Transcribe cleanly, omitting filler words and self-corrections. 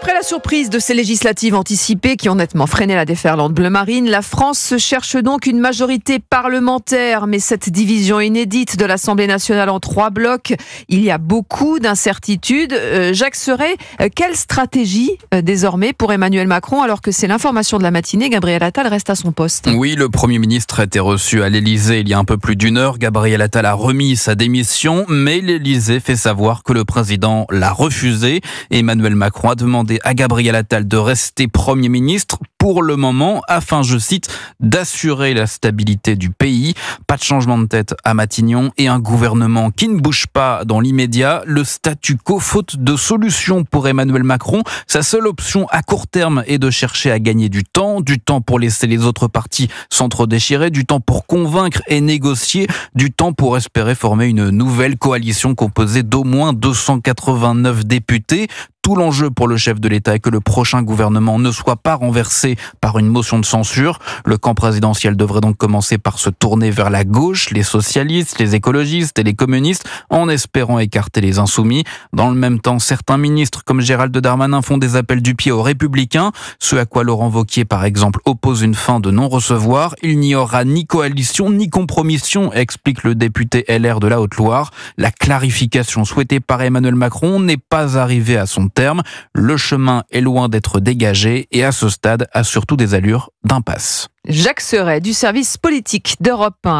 Après la surprise de ces législatives anticipées qui ont nettement freiné la déferlante bleu marine, la France cherche donc une majorité parlementaire. Mais cette division inédite de l'Assemblée nationale en 3 blocs, il y a beaucoup d'incertitudes. Jacques Serret, quelle stratégie désormais pour Emmanuel Macron alors que c'est l'information de la matinée, Gabriel Attal reste à son poste? Oui, le Premier ministre a été reçu à l'Élysée il y a un peu plus d'une heure. Gabriel Attal a remis sa démission, mais l'Élysée fait savoir que le président l'a refusé. Emmanuel Macron a demandé à Gabriel Attal de rester Premier ministre pour le moment afin, je cite, d'assurer la stabilité du pays. Pas de changement de tête à Matignon et un gouvernement qui ne bouge pas dans l'immédiat. Le statu quo, faute de solution pour Emmanuel Macron. Sa seule option à court terme est de chercher à gagner du temps pour laisser les autres partis s'entre-déchirer, du temps pour convaincre et négocier, du temps pour espérer former une nouvelle coalition composée d'au moins 289 députés. Tout l'enjeu pour le chef de l'État est que le prochain gouvernement ne soit pas renversé par une motion de censure. Le camp présidentiel devrait donc commencer par se tourner vers la gauche, les socialistes, les écologistes et les communistes, en espérant écarter les insoumis. Dans le même temps, certains ministres comme Gérald Darmanin font des appels du pied aux Républicains, ce à quoi Laurent Wauquiez par exemple oppose une fin de non-recevoir. Il n'y aura ni coalition ni compromission, explique le député LR de la Haute-Loire. La clarification souhaitée par Emmanuel Macron n'est pas arrivée à son terme. Le chemin est loin d'être dégagé et à ce stade a surtout des allures d'impasse. Jacques Serret du service politique d'Europe 1.